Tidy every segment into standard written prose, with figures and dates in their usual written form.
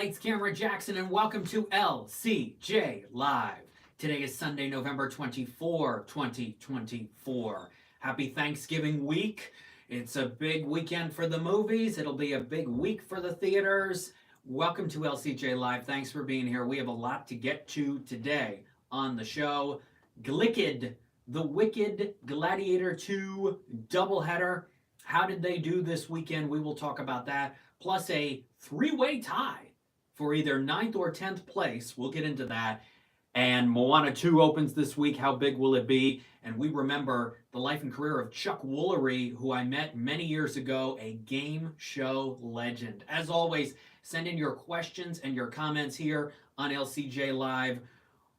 Lights, Camera, Jackson, and welcome to LCJ Live. Today is Sunday, November 24, 2024. Happy Thanksgiving week. It's a big weekend for the movies. It'll be a big week for the theaters. Welcome to LCJ Live. Thanks for being here. We have a lot to get to today on the show. Glicked, the Wicked Gladiator 2 doubleheader. How did they do this weekend? We will talk about that. Plus a three-way tie for either ninth or 10th place. We'll get into that. And Moana 2 opens this week. How big will it be? And we remember the life and career of Chuck Woolery, who I met many years ago, a game show legend. As always, send in your questions and your comments here on LCJ Live.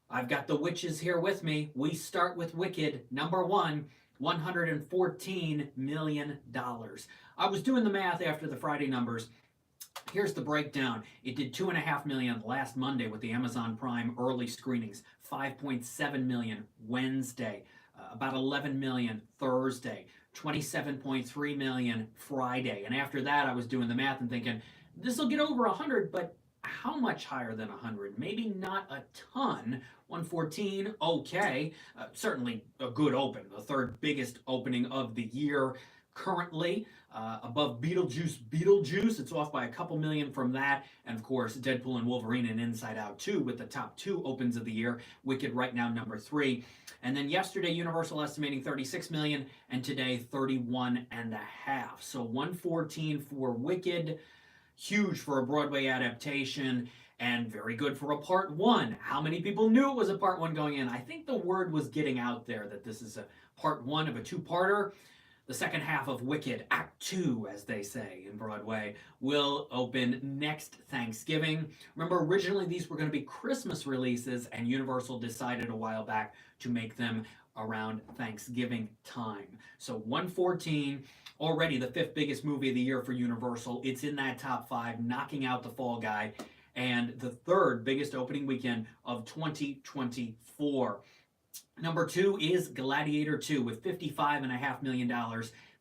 I've got the witches here with me. We start with Wicked, number one, $114 million. I was doing the math after the Friday numbers. Here's the breakdown. It did 2.5 million last Monday with the Amazon Prime early screenings, 5.7 million Wednesday, about 11 million Thursday, 27.3 million Friday. And after that, I was doing the math and thinking, this will get over 100, but how much higher than 100? Maybe not a ton. 114, okay. Certainly a good open, the third biggest opening of the year currently. Above Beetlejuice. It's off by a couple million from that. And of course, Deadpool and Wolverine and Inside Out 2 with the top two opens of the year. Wicked right now, number three. And then yesterday, Universal estimating 36 million, and today 31 and a half. So 114 for Wicked, huge for a Broadway adaptation, and very good for a part one. How many people knew it was a part one going in? I think the word was getting out there that this is a part one of a two-parter. The second half of Wicked, Act 2, as they say in Broadway, will open next Thanksgiving. Remember, originally these were going to be Christmas releases, and Universal decided a while back to make them around Thanksgiving time. So 114, already the fifth biggest movie of the year for Universal. It's in that top five, knocking out The Fall Guy, and the third biggest opening weekend of 2024. Number two is Gladiator 2 with $55.5 million.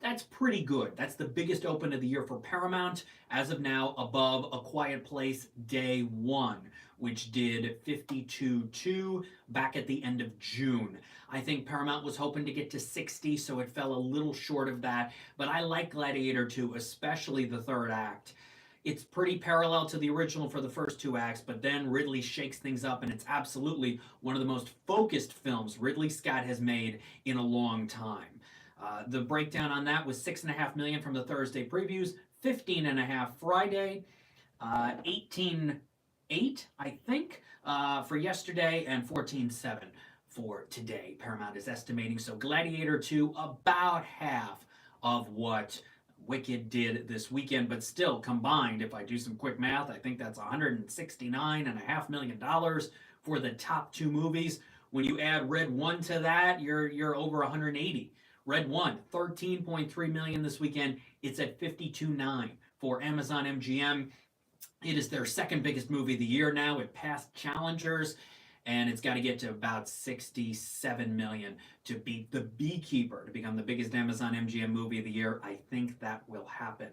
That's pretty good. That's the biggest open of the year for Paramount, as of now, above A Quiet Place Day 1, which did 52.2 back at the end of June. I think Paramount was hoping to get to 60, so it fell a little short of that. But I like Gladiator 2, especially the third act. It's pretty parallel to the original for the first two acts, but then Ridley shakes things up, and it's absolutely one of the most focused films Ridley Scott has made in a long time. The breakdown on that was 6.5 million from the Thursday previews, 15.5 Friday, 18.8 I think for yesterday, and 14.7 for today. Paramount is estimating. So Gladiator 2 about half of what Wicked did this weekend, but still combined, if I do some quick math, I think that's $169.5 million for the top two movies. When you add Red 1 to that, you're over 180. Red 1, 13.3 million this weekend. It's at 52.9 for Amazon MGM. It is their second biggest movie of the year now. It passed Challengers, and it's got to get to about 67 million to beat The Beekeeper to become the biggest Amazon MGM movie of the year. I think that will happen.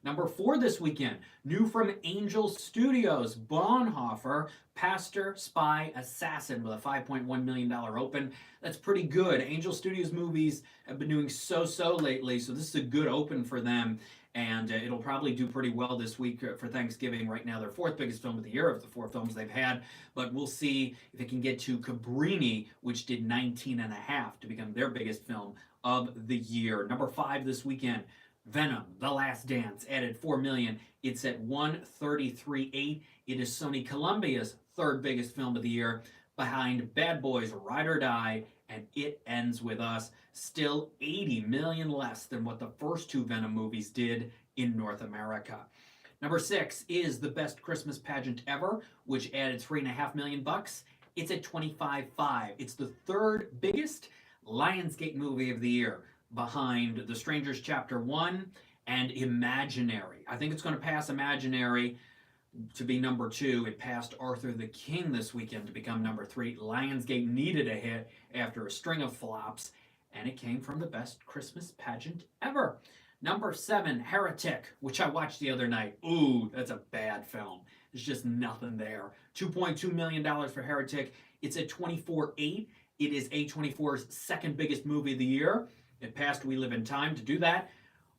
Number four this weekend, new from Angel Studios, Bonhoeffer, Pastor, Spy, Assassin with a $5.1 million open. That's pretty good. Angel Studios movies have been doing so-so lately, so this is a good open for them. And it'll probably do pretty well this week for Thanksgiving. Right now, their fourth biggest film of the year of the four films they've had. But we'll see if it can get to Cabrini, which did 19.5 to become their biggest film of the year. Number five this weekend, Venom, The Last Dance, added 4 million. It's at 133.8. It is Sony Columbia's third biggest film of the year, behind Bad Boys, Ride or Die, and It Ends With Us. Still 80 million less than what the first two Venom movies did in North America. Number six is The Best Christmas Pageant Ever, which added $3.5 million. It's at 25.5. It's the third biggest Lionsgate movie of the year, behind The Strangers Chapter 1 and Imaginary. I think it's going to pass Imaginary to be number two. It passed Arthur the King this weekend to become number three. Lionsgate needed a hit after a string of flops, and it came from The Best Christmas Pageant Ever. Number seven, Heretic, which I watched the other night. Ooh, that's a bad film. There's just nothing there. $2.2 million for Heretic. It's at 24.8. It is A24's second biggest movie of the year. It passed We Live in Time to do that,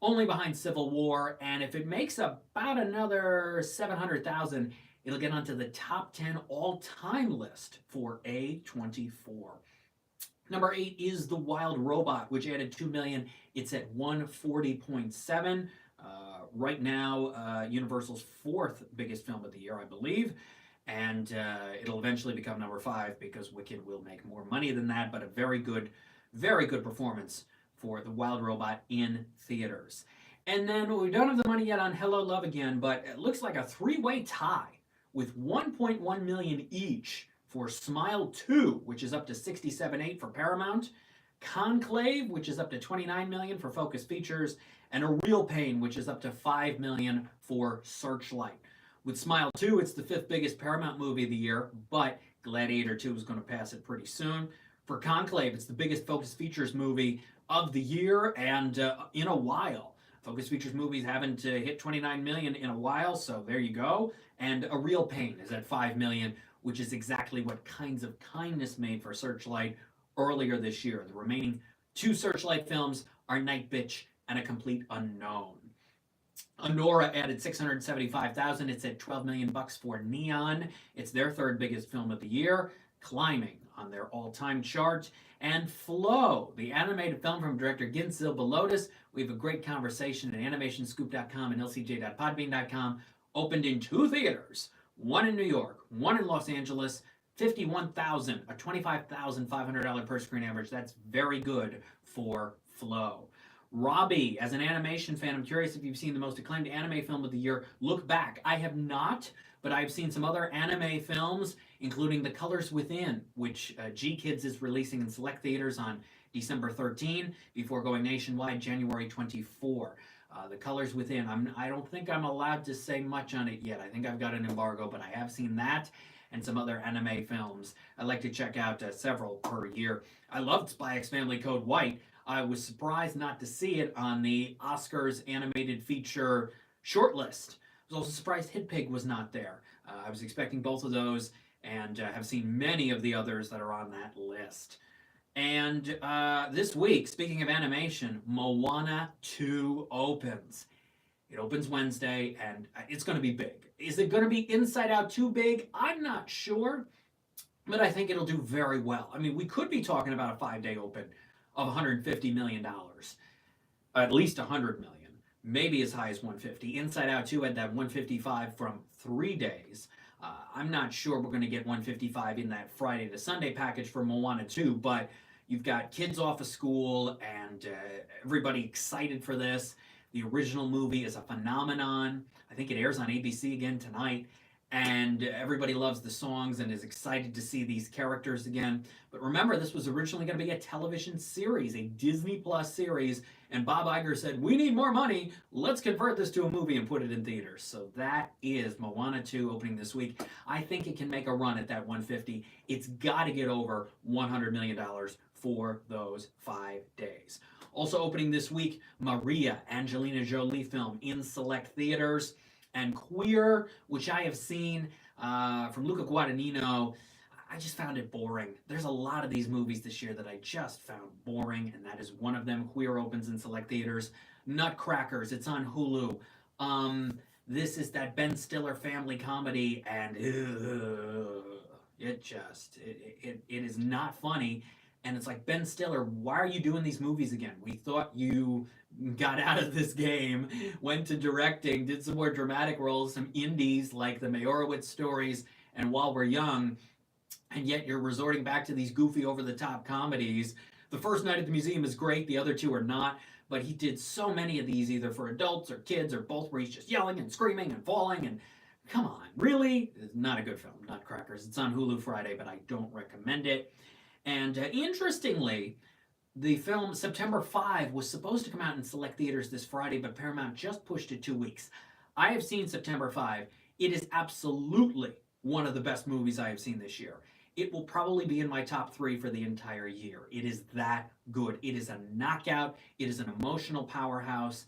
only behind Civil War. And if it makes about another 700,000, it'll get onto the top 10 all-time list for A24. Number 8 is The Wild Robot, which added 2 million. It's at 140.7. Right now, Universal's fourth biggest film of the year, I believe. And it'll eventually become number 5 because Wicked will make more money than that. But a very good performance for The Wild Robot in theaters. And then we don't have the money yet on Hello Love Again, but it looks like a 3-way tie with 1.1 million each for Smile 2, which is up to 67.8 for Paramount, Conclave, which is up to 29 million for Focus Features, and A Real Pain, which is up to 5 million for Searchlight. With Smile 2, it's the 5th biggest Paramount movie of the year, but Gladiator 2 is going to pass it pretty soon. For Conclave, it's the biggest Focus Features movie of the year and in a while. Focus Features movies haven't hit 29 million in a while, so there you go. And A Real Pain is at 5 million, which is exactly what Kinds of Kindness made for Searchlight earlier this year. The remaining 2 Searchlight films are Night Bitch and A Complete Unknown. Anora added 675,000. It's at 12 million bucks for Neon. It's their 3rd biggest film of the year, climbing on their all-time chart. And Flow, the animated film from director Ginsil Balotis. We have a great conversation at animationscoop.com and lcj.podbean.com. Opened in 2 theaters, one in New York, one in Los Angeles. 51,000, a $25,500 per screen average. That's very good for Flow. Robbie, as an animation fan, I'm curious if you've seen the most acclaimed anime film of the year, Look Back. I have not, but I've seen some other anime films, including The Colors Within, which G-Kids is releasing in select theaters on December 13, before going nationwide January 24. The Colors Within, I don't think I'm allowed to say much on it yet. I think I've got an embargo, but I have seen that and some other anime films. I like to check out several per year. I loved Spy X Family Code White. I was surprised not to see it on the Oscars animated feature shortlist. I was also surprised Hit Pig was not there. I was expecting both of those and have seen many of the others that are on that list. And this week, speaking of animation, Moana 2 opens. It opens Wednesday, and it's going to be big. Is it going to be Inside Out 2 big? I'm not sure, but I think it'll do very well. I mean, we could be talking about a 5-day open of $150 million. At least $100 million. Maybe as high as 150. Inside Out 2 had that 155 from 3 days. I'm not sure we're going to get 155 in that Friday to Sunday package for Moana 2, but you've got kids off of school and everybody excited for this. The original movie is a phenomenon. I think it airs on ABC again tonight. And everybody loves the songs and is excited to see these characters again. But remember, this was originally going to be a television series, a Disney Plus series. And Bob Iger said, we need more money. Let's convert this to a movie and put it in theaters. So that is Moana 2 opening this week. I think it can make a run at that 150. It's got to get over $100 million for those 5 days. Also opening this week, Maria, Angelina Jolie film in select theaters. And Queer, which I have seen from Luca Guadagnino, I just found it boring. There's a lot of these movies this year that I just found boring, and that is one of them. Queer opens in select theaters. Nutcrackers, it's on Hulu. This is that Ben Stiller family comedy, and it is not funny. And it's like, Ben Stiller, why are you doing these movies again? We thought you got out of this game, went to directing, did some more dramatic roles, some indies like the Meyerowitz stories, and While We're Young, and yet you're resorting back to these goofy, over-the-top comedies. The First Night at the Museum is great, the other 2 are not, but he did so many of these, either for adults or kids or both, where he's just yelling and screaming and falling, and come on, really? It's not a good film, Nutcrackers. It's on Hulu Friday, but I don't recommend it. And interestingly, the film September 5 was supposed to come out in select theaters this Friday, but Paramount just pushed it 2 weeks. I have seen September 5. It is absolutely one of the best movies I have seen this year. It will probably be in my top 3 for the entire year. It is that good. It is a knockout. It is an emotional powerhouse.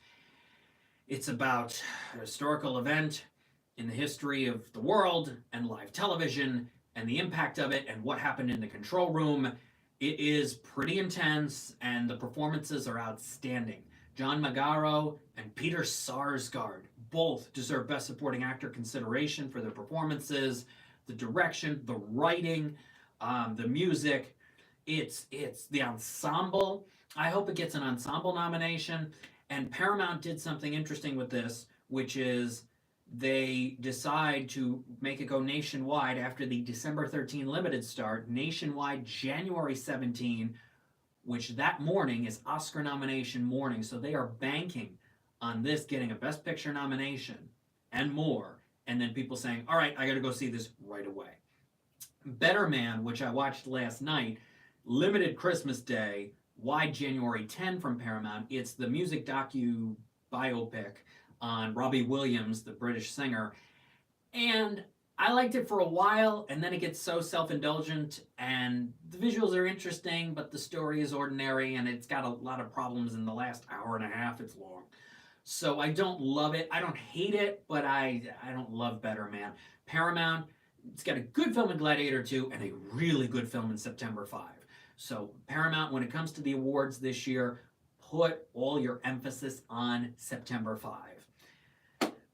It's about a historical event. in the history of the world and live television and the impact of it and what happened in the control room. It is pretty intense, and the performances are outstanding. John Magaro and Peter Sarsgaard both deserve Best Supporting Actor consideration for their performances, the direction, the writing, the music. It's the ensemble. I hope it gets an ensemble nomination. And Paramount did something interesting with this, which is they decide to make it go nationwide after the December 13 limited start, nationwide January 17, which that morning is Oscar nomination morning. So they are banking on this getting a Best Picture nomination and more. And then people saying, all right, I got to go see this right away. Better Man, which I watched last night, limited Christmas Day, wide January 10 from Paramount. It's the music docu biopic on Robbie Williams, the British singer. And I liked it for a while, and then it gets so self-indulgent, and the visuals are interesting, but the story is ordinary, and it's got a lot of problems in the last hour and a half. It's long. So I don't love it. I don't hate it, but I don't love Better Man. Paramount, it's got a good film in Gladiator 2 and a really good film in September 5. So Paramount, when it comes to the awards this year, put all your emphasis on September 5.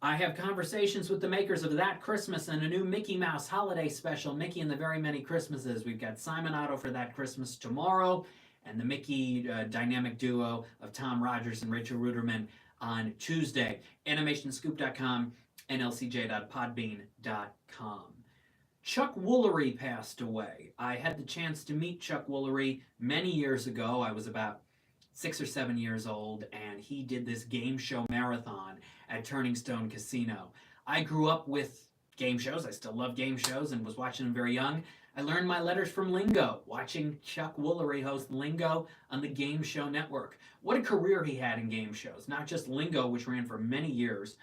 I have conversations with the makers of That Christmas and a new Mickey Mouse holiday special, Mickey and the Very Many Christmases. We've got Simon Otto for That Christmas tomorrow, and the Mickey dynamic duo of Tom Rogers and Rachel Ruderman on Tuesday. AnimationScoop.com and LCJ.podbean.com. Chuck Woolery passed away. I had the chance to meet Chuck Woolery many years ago. I was about 6 or 7 years old, and he did this game show marathon at Turning Stone Casino. I grew up with game shows. I still love game shows and was watching them very young. I learned my letters from Lingo, watching Chuck Woolery host Lingo on the Game Show Network. What a career he had in game shows. Not just Lingo, which ran for many years,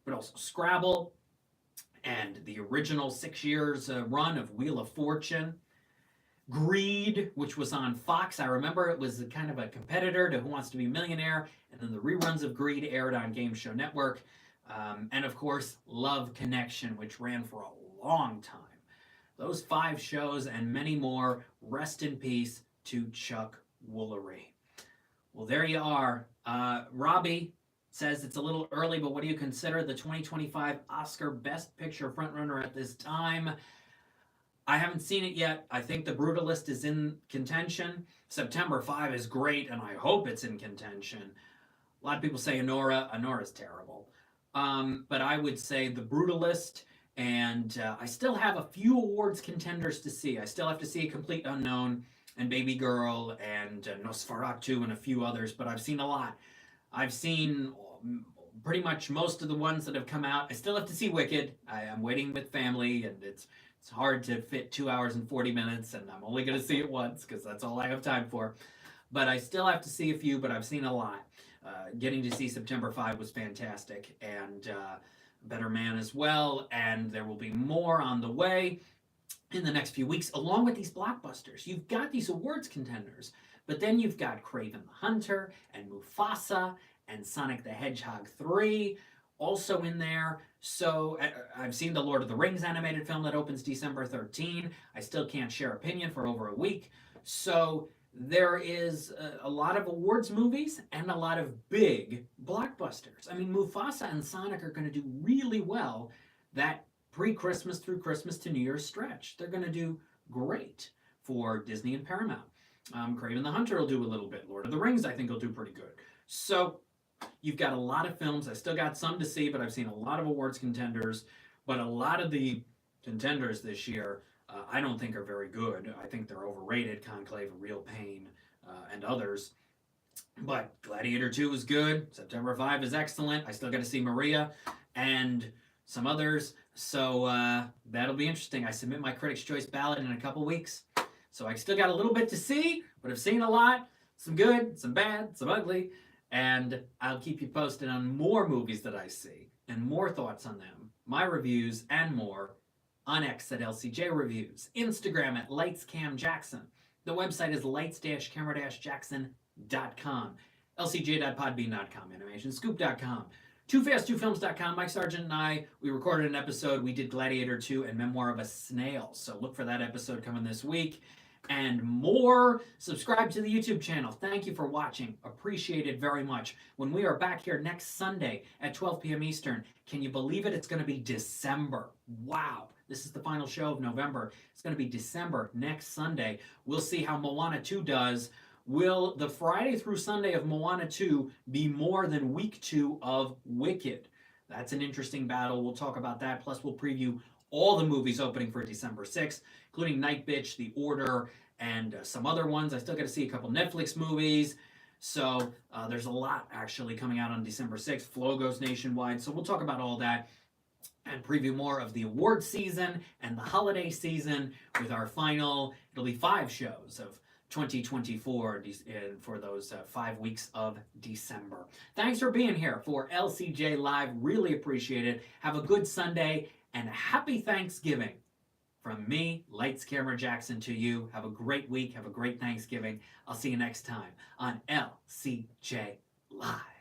but also Scrabble and the original 6 years run of Wheel of Fortune. Greed, which was on Fox. I remember it was kind of a competitor to Who Wants to Be a Millionaire, and then the reruns of Greed aired on Game Show Network. And of course, Love Connection, which ran for a long time. Those 5 shows and many more, rest in peace to Chuck Woolery. Well, there you are. Robbie says it's a little early, but what do you consider the 2025 Oscar Best Picture frontrunner at this time? I haven't seen it yet. I think The Brutalist is in contention. September 5 is great, and I hope it's in contention. A lot of people say Anora. Anora's terrible. But I would say The Brutalist, and I still have a few awards contenders to see. I still have to see A Complete Unknown and Baby Girl and Nosferatu and a few others, but I've seen a lot. I've seen pretty much most of the ones that have come out. I still have to see Wicked. I'm waiting with family, and it's hard to fit 2 hours and 40 minutes, and I'm only going to see it once because that's all I have time for. But I still have to see a few, but I've seen a lot. Getting to see September 5 was fantastic, and Better Man as well, and there will be more on the way in the next few weeks, along with these blockbusters. You've got these awards contenders, but then you've got Kraven the Hunter and Mufasa and Sonic the Hedgehog 3 also in there. So I've seen the Lord of the Rings animated film that opens December 13. I still can't share opinion for over a week. So there is a lot of awards movies and a lot of big blockbusters. I mean, Mufasa and Sonic are going to do really well that pre-Christmas through Christmas to New Year's stretch. They're going to do great for Disney and Paramount. Kraven the Hunter will do a little bit. Lord of the Rings, I think, will do pretty good. So you've got a lot of films. I still got some to see, but I've seen a lot of awards contenders. But a lot of the contenders this year, I don't think are very good. I think they're overrated. Conclave, A Real Pain, and others. But Gladiator 2 is good. September 5 is excellent. I still got to see Maria and some others. So that'll be interesting. I submit my Critics' Choice ballot in a couple weeks. So I still got a little bit to see, but I've seen a lot. Some good, some bad, some ugly. And I'll keep you posted on more movies that I see and more thoughts on them, my reviews, and more on X at LCJ Reviews, Instagram at LightsCamJackson. The website is lights-camera-jackson.com, lcj.podbean.com, animationscoop.com. TooFast2Films.com. Mike Sargent and I, we recorded an episode. We did Gladiator 2 and Memoir of a Snail. So look for that episode coming this week. And more. Subscribe to the YouTube channel. Thank you for watching. Appreciate it very much. When we are back here next Sunday at 12 p.m. Eastern, can you believe it? It's going to be December. Wow. This is the final show of November. It's going to be December next Sunday. We'll see how Moana 2 does. Will the Friday through Sunday of Moana 2 be more than week 2 of Wicked? That's an interesting battle. We'll talk about that. Plus, we'll preview all the movies opening for December 6th, including Night Bitch, The Order, and some other ones. I still got to see a couple Netflix movies. So there's a lot actually coming out on December 6th. Flow goes nationwide. So we'll talk about all that and preview more of the award season and the holiday season with our final, it'll be 5 shows of 2024 for those 5 weeks of December. Thanks for being here for LCJ Live. Really appreciate it. Have a good Sunday and a happy Thanksgiving from me, Lights Camera Jackson, to you. Have a great week. Have a great Thanksgiving. I'll see you next time on LCJ Live.